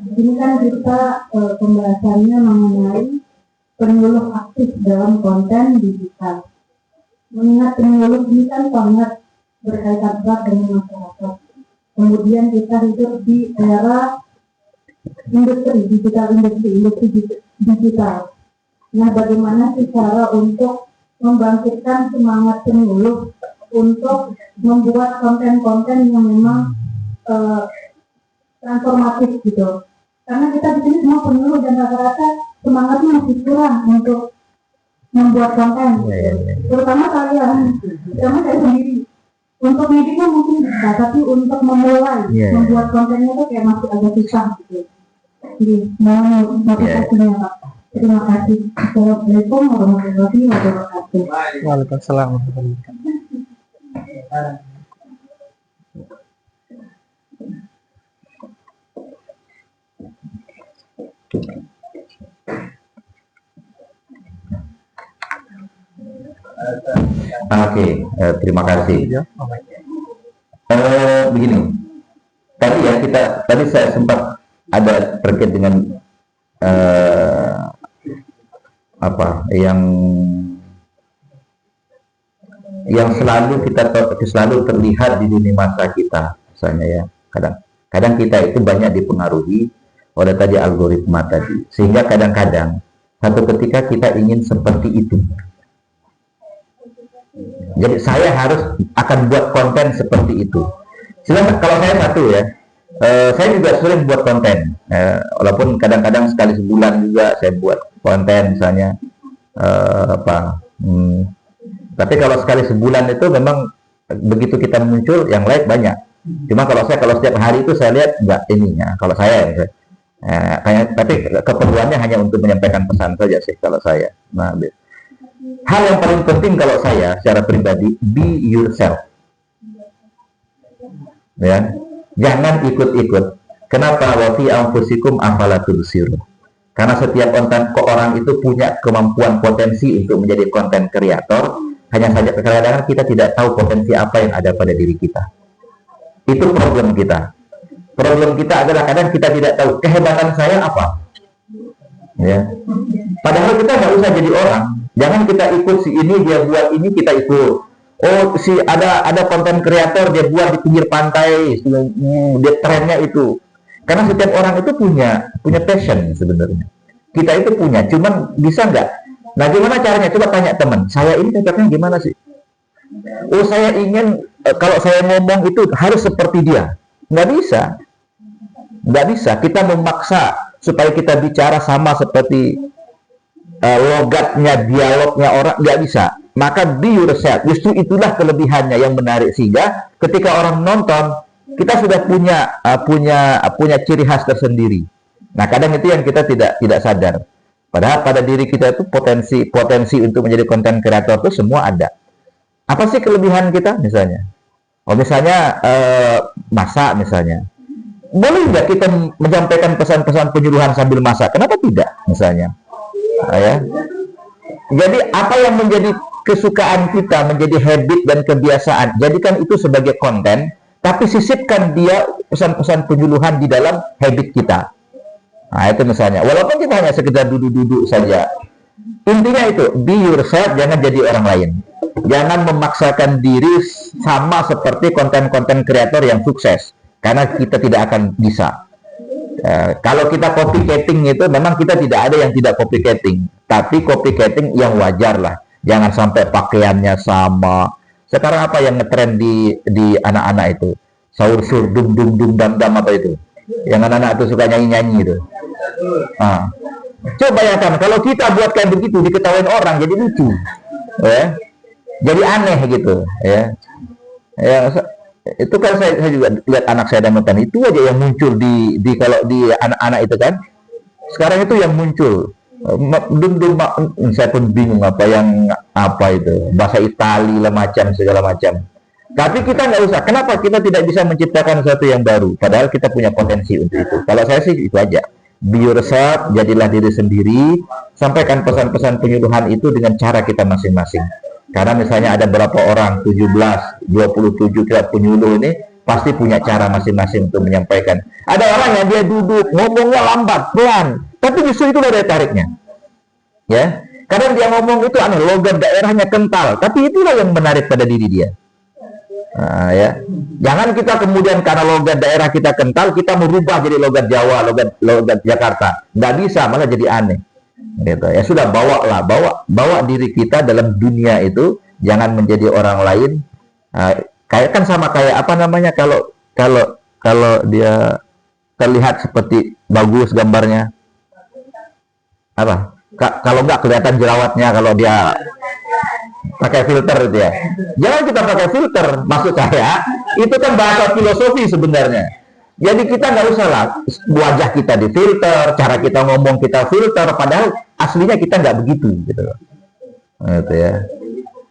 Ini kan kita pembahasannya mengenai penyuluh aktif dalam konten digital. Mengingat penyuluh ini kan sangat berkaitan erat dengan masyarakat. Kemudian kita hidup di era industri digital. Nah, bagaimana sih cara untuk membangkitkan semangat penyuluh untuk membuat konten-konten yang memang transformatif gitu? Karena kita di sini semua penyuluh dan rata-rata semangatnya masih kurang untuk membuat konten, terutama saya sendiri. Untuk ngeditnya mungkin bisa, tapi untuk memulai membuat kontennya tuh kayak masih agak susah gitu. Jadi mohon motivasinya Pak. Terima kasih. Assalamualaikum warahmatullahi wabarakatuh. Waalaikumsalam warahmatullahi wabarakatuh. Oke, terima kasih. Begini, tadi saya sempat ada terkait dengan apa yang selalu terlihat di dunia masa kita, misalnya ya, kadang kita itu banyak dipengaruhi oleh tadi algoritma tadi, sehingga kadang-kadang satu ketika kita ingin seperti itu. Jadi saya akan buat konten seperti itu. Silakan, kalau saya satu ya, saya juga sering buat konten, walaupun kadang-kadang sekali sebulan juga saya buat konten, misalnya tapi kalau sekali sebulan itu memang begitu kita muncul yang like banyak. Cuma kalau setiap hari itu saya lihat enggak ininya. Kalau saya tapi keperluannya hanya untuk menyampaikan pesan saja sih kalau saya. Nah, hal yang paling penting kalau saya secara pribadi, be yourself. Ya, jangan ikut-ikut. Kenapa? Wa fi anfusikum afala tubsirun. Karena setiap orang itu punya kemampuan potensi untuk menjadi konten kreator. Hanya saja kadang-kadang kita tidak tahu potensi apa yang ada pada diri kita. Itu problem kita. Problem kita adalah kadang kita tidak tahu kehebatan saya apa. Ya. Padahal kita nggak usah jadi orang. Jangan kita ikut si ini, dia buat ini, kita ikut. Oh, si ada konten kreator, dia buat di pinggir pantai, dia trennya itu. Karena setiap orang itu punya passion sebenarnya. Kita itu punya, cuman bisa nggak? Nah, gimana caranya? Coba tanya teman, saya ini cocoknya gimana sih? Oh, saya ingin kalau saya ngomong itu harus seperti dia. Nggak bisa. Kita memaksa supaya kita bicara sama seperti logatnya, dialognya orang, nggak bisa. Maka be yourself. Justru itulah kelebihannya yang menarik, sehingga ketika orang nonton, kita sudah punya ciri khas tersendiri. Nah, kadang itu yang kita tidak sadar. Padahal pada diri kita itu potensi untuk menjadi konten kreator itu semua ada. Apa sih kelebihan kita misalnya? Misalnya masak misalnya. Boleh nggak kita menyampaikan pesan-pesan penyuluhan sambil masak? Kenapa tidak misalnya? Ya. Jadi apa yang menjadi kesukaan kita, menjadi habit dan kebiasaan, jadikan itu sebagai konten, tapi sisipkan dia pesan-pesan penyuluhan di dalam habit kita. Nah, itu misalnya, walaupun kita hanya sekedar duduk-duduk saja. Intinya itu, be yourself, jangan jadi orang lain. Jangan memaksakan diri sama seperti konten-konten kreator yang sukses, karena kita tidak akan bisa. Kalau kita copycatting itu, memang kita tidak ada yang tidak copycatting, tapi copycatting yang wajar lah. Jangan sampai pakaiannya sama. Sekarang apa yang ngetrend di anak-anak itu? Sahur-sahur, dum-dum-dum, dam-dam apa itu? Yang anak-anak itu suka nyanyi-nyanyi itu. Coba bayangkan kalau kita buat kayak begitu, diketawain orang, jadi lucu, ya, jadi aneh gitu, ya. Itu kan saya juga lihat anak saya dan nonton, itu aja yang muncul di kalau di anak-anak itu kan. Sekarang itu yang muncul, saya pun bingung apa itu, bahasa Itali lah segala macam. Tapi kita nggak usah. Kenapa kita tidak bisa menciptakan sesuatu yang baru? Padahal kita punya potensi untuk itu. Kalau saya sih itu aja. Be yourself, jadilah diri sendiri. Sampaikan pesan-pesan penyuluhan itu dengan cara kita masing-masing. Karena misalnya ada berapa orang, 17, 27 kita penyuluh ini, pasti punya cara masing-masing untuk menyampaikan. Ada orang yang dia duduk, ngomongnya lambat, pelan. Tapi justru itu daya tariknya. Ya, kadang dia ngomong itu logat daerahnya kental. Tapi itulah yang menarik pada diri dia. Ya, jangan kita kemudian karena logat daerah kita kental, kita merubah jadi logat Jawa, logat Jakarta. Nggak bisa, malah jadi aneh. Gitu. Ya sudah, bawa diri kita dalam dunia itu, jangan menjadi orang lain. Kayak kan sama kayak apa namanya, kalau dia terlihat seperti bagus gambarnya, apa? Kalau nggak kelihatan jerawatnya, kalau dia pakai filter itu ya. Jangan kita pakai filter, maksud saya itu kan bahasa filosofi sebenarnya. Jadi kita nggak usah lah wajah kita di filter, cara kita ngomong kita filter, padahal aslinya kita nggak begitu gitu. Gitu ya.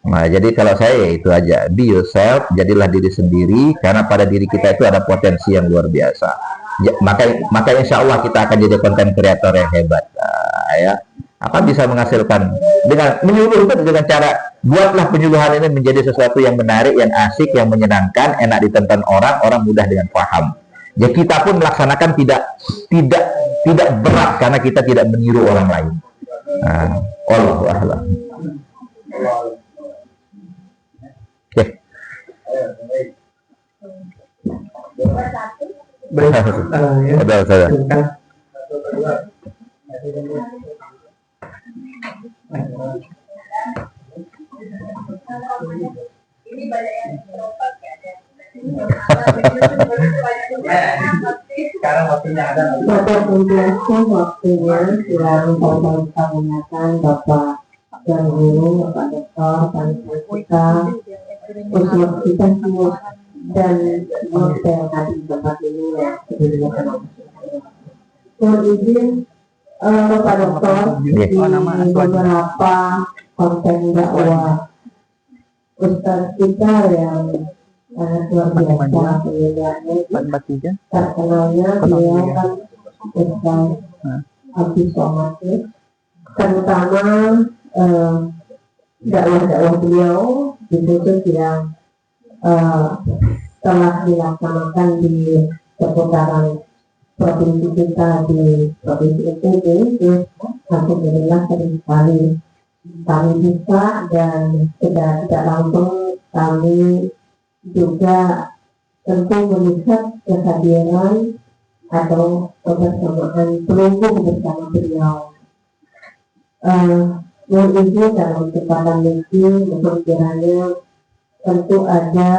Nah, jadi kalau saya ya itu aja, be yourself, jadilah diri sendiri, karena pada diri kita itu ada potensi yang luar biasa. Maka insya Allah kita akan jadi konten kreator yang hebat. Ya. Akan bisa menghasilkan dengan menyuluh itu, dengan cara buatlah penyuluhan ini menjadi sesuatu yang menarik, yang asik, yang menyenangkan, enak ditonton orang mudah dengan paham. Ya kita pun melaksanakan tidak berat karena kita tidak meniru orang lain. Nah, Allahu a'lam. Oke. Baik, ya. Sudah. Silakan. Sekarang waktunya ada. Pada menjelaskan waktunya selalu kita menggunakan Bapak yang guru, Bapak Doktor, panitia kita, usia kita semua dan semua yang hadir di tempat ini yang sebelumnya kenal. Mohon izin Bapak Doktor di beberapa konten dakwah Ustaz kita yang sangat luar biasa penyelenggaraannya, terkenalnya beliau kan Ustaz Abdul Somad, terutama dakwah-dakwah beliau khusus yang telah dilaksanakan di seputaran provinsi kita di provinsi NTB. Alhamdulillah sering sekali kami bisa dan tidak langsung kami juga tentu melihat kehadiran atau kebersamaan pelunggung bersama beliau. Yang ini dalam kesempatan ini mohon kiranya tentu ada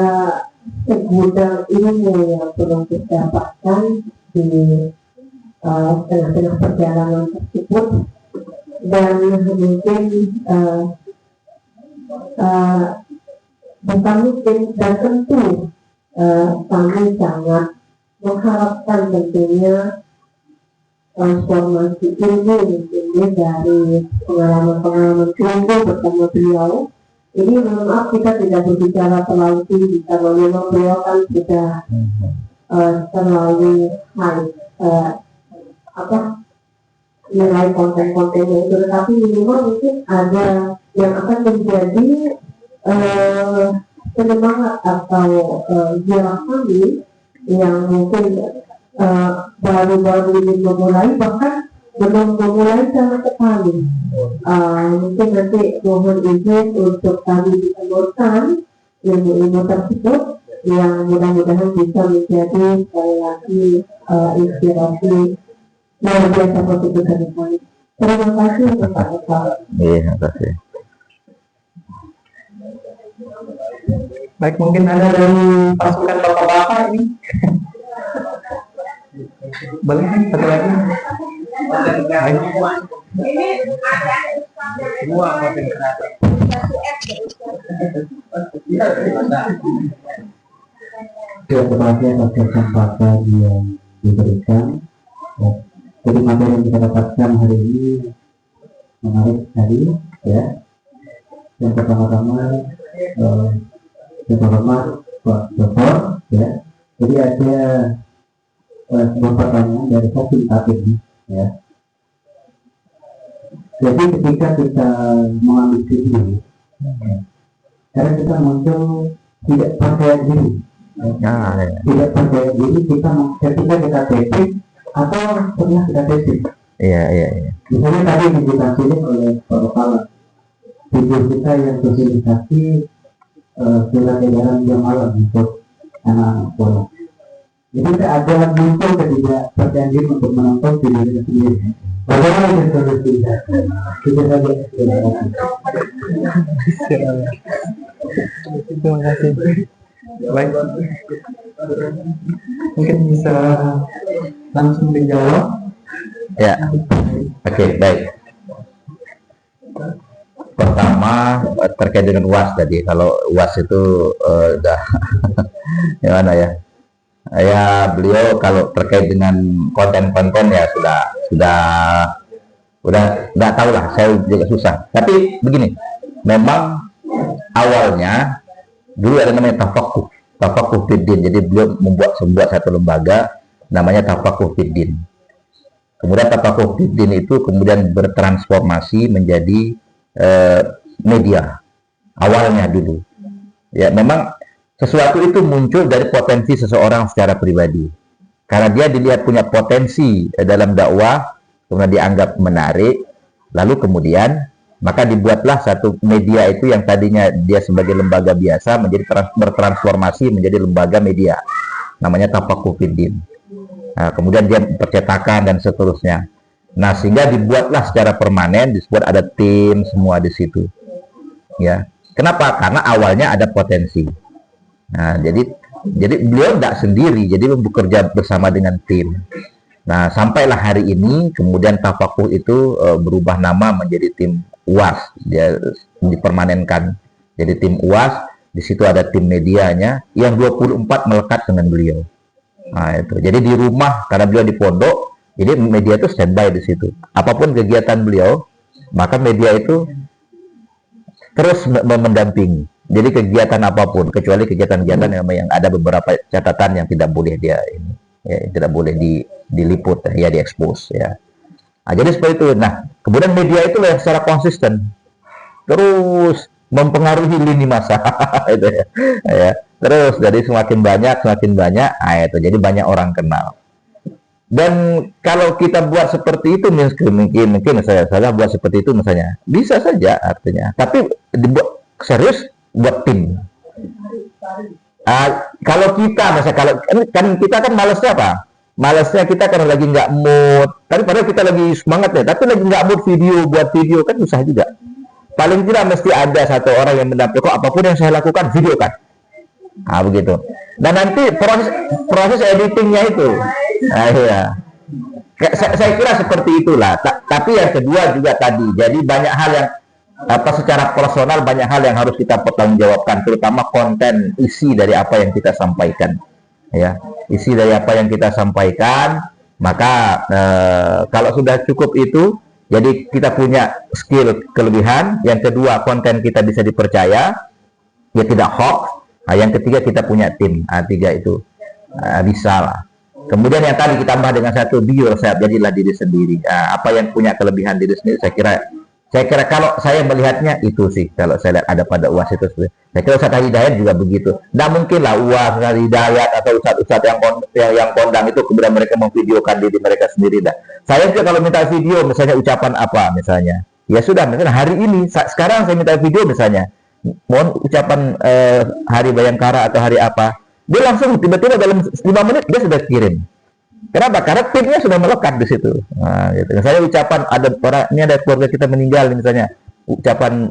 segudang ilmu yang perlu kita dapatkan di tengah-tengah perjalanan tersebut, dan mungkin bukan mungkin dan tentu kami sangat mengharapkan tentunya transformasi ilmu ini dari pengalaman-pengalaman pelunggung bersama beliau. Ini mohon maaf kita tidak berbicara terlalu tinggi karena memang beliau kan sudah terlalu high nilai konten-kontennya itu, tetapi minimal mungkin ada yang akan menjadi penyemangat atau jarak kami yang mungkin baru-baru ini memulai, bahkan belum memulai sama sekali. Mungkin nanti mohon izin untuk kami disalurkan ilmu-ilmu tersebut yang mudah-mudahan bisa menjadi sekali lagi inspirasi luar biasa untuk kita di sini. Terima kasih Bapak Bapak. Terima kasih. Baik, mungkin ada dari pasukan bapak-bapak ini. Boleh satu lagi. Baik. Semua konten kreator. Terima kasih atas kesempatan yang diberikan. Jadi materi yang kita dapatkan hari ini menarik sekali, ya. Yang pertama-tama Pak Dokter, ya. Jadi ada sebuah pertanyaan dari satu ini, ya. Jadi ketika kita mengambil video, karena kita muncul tidak percaya diri, tidak percaya diri kita ketika kita testing atau pernah kita testing. Iya. Misalnya tadi dikasih oleh Pak Kepala video kita yang sosialisasi surat edaran jam malam untuk anak-anak sekolah. Jadi kita ada muncul ketidakpercayaan diri untuk menonton video itu sendiri. Bagaimana kita solusinya? Kita saja. Terima kasih. Baik. Mungkin bisa langsung dijawab. Ya. Oke, baik. Pertama terkait dengan UAS tadi. Kalau UAS itu udah gimana ya? Ya beliau kalau terkait dengan konten-konten ya udah tahu lah, saya juga susah. Tapi begini, memang awalnya dulu ada namanya tafakuh fiddin. Jadi beliau membuat satu lembaga namanya tafakuh fiddin. Kemudian tafakuh fiddin itu kemudian bertransformasi menjadi media awalnya dulu. Ya memang sesuatu itu muncul dari potensi seseorang secara pribadi. karena dia dilihat punya potensi dalam dakwah, kemudian dianggap menarik, lalu kemudian maka dibuatlah satu media itu yang tadinya dia sebagai lembaga biasa menjadi bertransformasi menjadi lembaga media, namanya Tafaquh Fiddin. Nah, kemudian dia percetakan dan seterusnya. Nah, sehingga dibuatlah secara permanen, disebut ada tim semua di situ. Ya, kenapa? Karena awalnya ada potensi. Nah, jadi beliau tidak sendiri, jadi bekerja bersama dengan tim. Nah, sampailah hari ini, kemudian Tafaquh itu berubah nama menjadi tim UAS. Dia dipermanenkan jadi tim UAS. Di situ ada tim medianya yang 24 melekat dengan beliau. Nah, itu. Jadi di rumah, karena beliau di pondok, jadi media itu standby di situ. Apapun kegiatan beliau, maka media itu terus mendampingi. Jadi kegiatan apapun, kecuali kegiatan-kegiatan yang ada beberapa catatan yang tidak boleh dia ini, ya, tidak boleh diliput, ya, diekspos, ya. Nah, jadi seperti itu. Nah, kemudian media itu yang secara konsisten terus mempengaruhi lini masa, itu ya. Ya. Terus dari semakin banyak, itu jadi banyak orang kenal. Dan kalau kita buat seperti itu, mungkin saya buat seperti itu misalnya, bisa saja artinya. Tapi dibuat serius, buat tim. Kalau kita misalnya, kan kita kan malesnya apa? Malesnya kita karena lagi nggak mood. Tapi padahal kita lagi semangat ya, tapi lagi nggak mood buat video kan susah juga. Paling tidak mesti ada satu orang yang mendampingi, kok apapun yang saya lakukan video kan. Begitu. Dan nanti proses editingnya itu, ya. Saya kira seperti itulah. Tapi yang kedua juga tadi, jadi banyak hal yang secara personal banyak hal yang harus kita pertanggungjawabkan, terutama konten isi dari apa yang kita sampaikan. Ya, isi dari apa yang kita sampaikan. Maka kalau sudah cukup itu, jadi kita punya skill kelebihan. Yang kedua, konten kita bisa dipercaya, ya tidak hoax. Yang ketiga, kita punya tim. Tiga itu bisa lah. Kemudian yang tadi kita tambah dengan satu, be yourself, jadilah diri sendiri. Apa yang punya kelebihan diri sendiri, saya kira kalau saya melihatnya itu sih, kalau saya lihat ada pada UAS itu, saya kira Ustaz Hidayat juga begitu. Tidak mungkin lah UAS, Hidayat atau Ustaz yang kondang itu kemudian mereka memvideokan diri mereka sendiri. Saya juga kalau minta video, misalnya ucapan apa misalnya, ya sudah, misalnya hari ini, sekarang saya minta video misalnya, mohon ucapan hari Bayangkara atau hari apa, dia langsung tiba-tiba dalam 5 menit dia sudah kirim. Kenapa? Karena timnya sudah melekat di situ. Gitu. Misalnya ucapan ada orang, ini ada keluarga kita meninggal misalnya, ucapan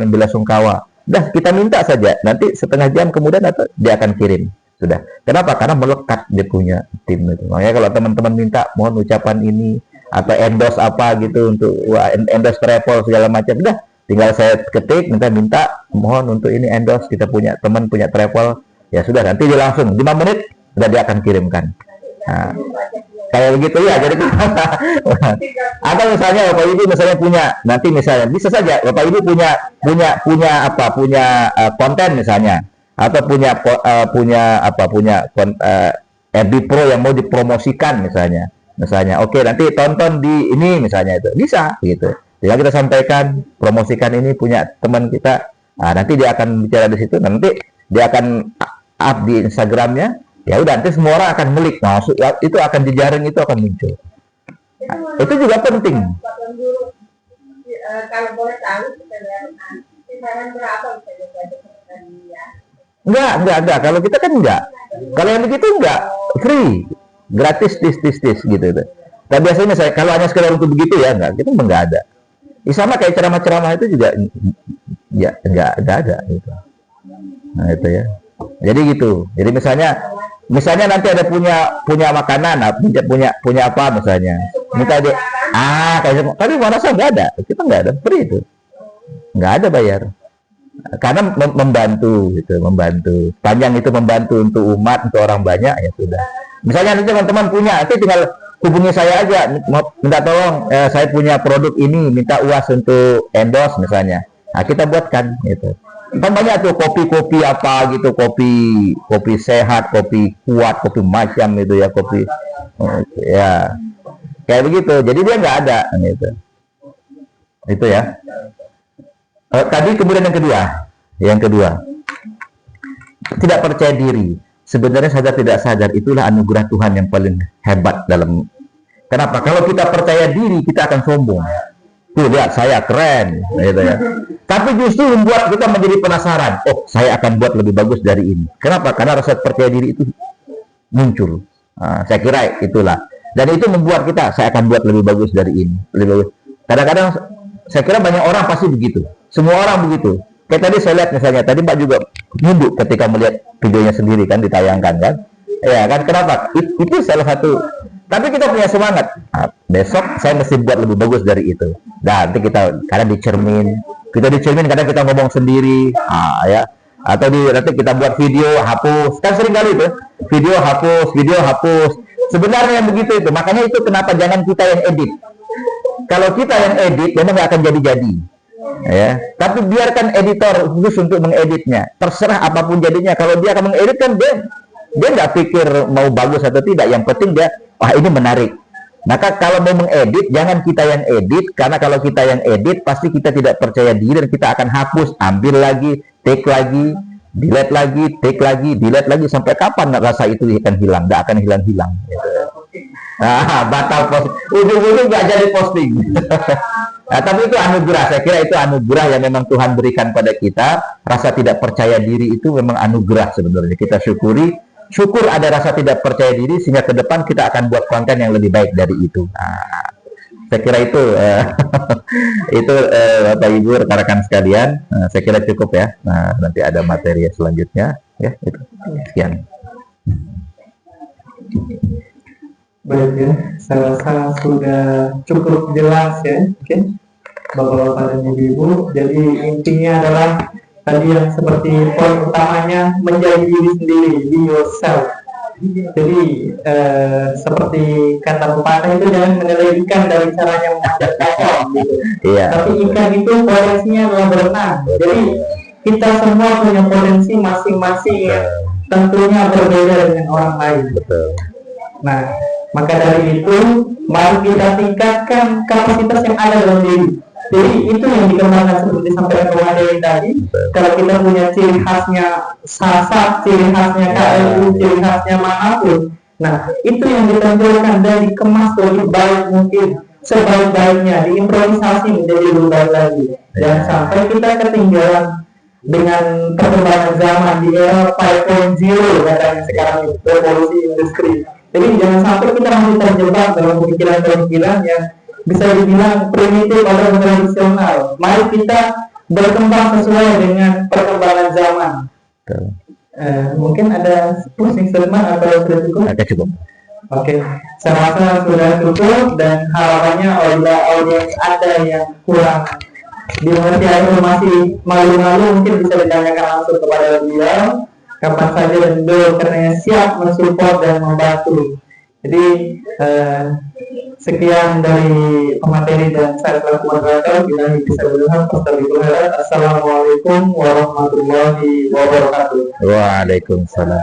bela sungkawa. Dah kita minta saja, nanti setengah jam kemudian dia akan kirim. Sudah. Kenapa? Karena melekat dia punya tim itu. Makanya kalau teman-teman minta mohon ucapan ini atau endorse apa gitu untuk endorse travel segala macam, dah tinggal saya ketik minta mohon untuk ini endorse, kita punya teman punya travel, ya sudah, nanti dia langsung 5 menit sudah dia akan kirimkan. Kayak begitu ya. Jadi atau misalnya Bapak Ibu misalnya punya, nanti misalnya bisa saja Bapak Ibu punya konten misalnya, atau punya FB Pro yang mau dipromosikan misalnya oke, nanti tonton di ini misalnya, itu bisa gitu. Tinggal kita sampaikan, promosikan ini punya teman kita. Nanti dia akan bicara di situ, nanti dia akan up di Instagramnya. Ya udah, nanti semua orang akan melik, masuk, itu akan dijaring, itu akan muncul. Itu juga penting. Kalau boleh tahu, kisaran berapa bisa dia? Enggak. Kalau kita kan enggak. Kalau yang begitu enggak, free, gratis, tis gitu. Tapi biasanya saya kalau hanya sekedar untuk begitu ya enggak, kita enggak ada. Sama kayak ceramah-ceramah itu juga ya enggak ada gitu. Nah itu ya. Jadi gitu. Jadi misalnya nanti ada punya makanan, punya apa misalnya, minta dia, kayak, tapi mana saya nggak ada, kita nggak ada free itu, nggak ada bayar, karena membantu panjang itu, membantu untuk umat, untuk orang banyak, ya sudah. Misalnya nanti teman-teman punya, nanti tinggal hubungi saya aja, minta tolong, saya punya produk ini, minta UAS untuk endorse misalnya, kita buatkan gitu. Kan banyak tuh kopi apa gitu, kopi sehat, kopi kuat, kopi macam itu ya, kopi ya kayak begitu. Jadi dia nggak ada gitu. Itu ya. Tadi kemudian yang kedua tidak percaya diri. sebenarnya sadar tidak sadar itulah anugerah Tuhan yang paling hebat dalam. Kenapa? Kalau kita percaya diri, kita akan sombong. Tuh lihat saya keren, gitu ya. Tapi justru membuat kita menjadi penasaran. Oh, saya akan buat lebih bagus dari ini. Kenapa? Karena rasa percaya diri itu muncul. Nah, saya kira itulah. Dan itu membuat kita, saya akan buat lebih bagus dari ini. Lebih bagus. Kadang-kadang saya kira banyak orang pasti begitu. Semua orang begitu. Kayak tadi saya lihat misalnya, tadi Mbak juga nunduk ketika melihat videonya sendiri kan ditayangkan kan. Ya kan, kenapa? Itu salah satu. Tapi kita punya semangat. Nah, besok saya mesti buat lebih bagus dari itu. Dan nanti kita kadang dicermin, kadang kita ngomong sendiri, ya. Atau nanti kita buat video hapus. Kan sering kali itu, video hapus. Sebenarnya yang begitu itu. Makanya itu kenapa jangan kita yang edit. Kalau kita yang edit, memang nggak akan jadi-jadi. Ya, tapi biarkan editor khusus untuk mengeditnya. Terserah apapun jadinya. Kalau dia akan mengedit kan dia nggak pikir mau bagus atau tidak. Yang penting dia, wah ini menarik. Maka kalau mau mengedit, jangan kita yang edit, karena kalau kita yang edit, pasti kita tidak percaya diri dan kita akan hapus, ambil lagi, take lagi, delete lagi, take lagi, delete lagi, sampai kapan rasa itu akan hilang? Nggak akan hilang-hilang. Gitu. Batal posting, ujung-ujung nggak jadi posting. Nah, tapi itu anugerah, saya kira itu anugerah yang memang Tuhan berikan pada kita. Rasa tidak percaya diri itu memang anugerah sebenarnya. Kita syukur ada rasa tidak percaya diri, sehingga ke depan kita akan buat konten yang lebih baik dari itu. Nah, saya kira itu itu Bapak Ibu rekan-rekan sekalian, saya kira cukup ya. Nah, nanti ada materi selanjutnya ya. Itu sekian. Baik ya, saya rasa sudah cukup jelas ya, oke, Bapak-bapak dan Ibu. Jadi intinya adalah tadi yang seperti poin utamanya, menjadi diri sendiri, be yourself. Jadi seperti kata pepatah itu, jangan menilai ikan dari caranya mengajak ekor gitu. Iya. Tapi ikan itu potensinya adalah berenang. Jadi kita semua punya potensi masing-masing yang tentunya berbeda dengan orang lain. Betul. Nah, maka dari itu mari kita tingkatkan kapasitas yang ada dalam diri. Jadi itu yang dikembangkan seperti disampaikan Bung Ade tadi. Kalau kita punya ciri khasnya Sasak, ciri khasnya KLU, ciri khasnya manapun, nah itu yang ditonjolkan dan dikemas lebih baik mungkin, sebaik-baiknya, diimprovisasi menjadi lebih baik lagi. Jangan sampai kita ketinggalan dengan perkembangan zaman di era 5.0 katanya sekarang itu, revolusi industri. Jadi jangan sampai kita masih terjebak dalam pemikiran-pemikiran yang bisa dibilang primitif atau tradisional. Mari kita berkembang sesuai dengan perkembangan zaman. Mungkin ada closing statement atau sudah cukup? Cukup. Oke, saya rasa sudah cukup, dan harapannya audiens Anda yang kurang dimengerti informasi malu-malu mungkin bisa ditanyakan langsung kepada beliau kapan saja, dan beliau karena siap mensupport dan membantu. Jadi sekian dari pemateri dan saya selaku moderator. Bila bisa berdoa, Assalamualaikum warahmatullahi wabarakatuh. Waalaikumsalam.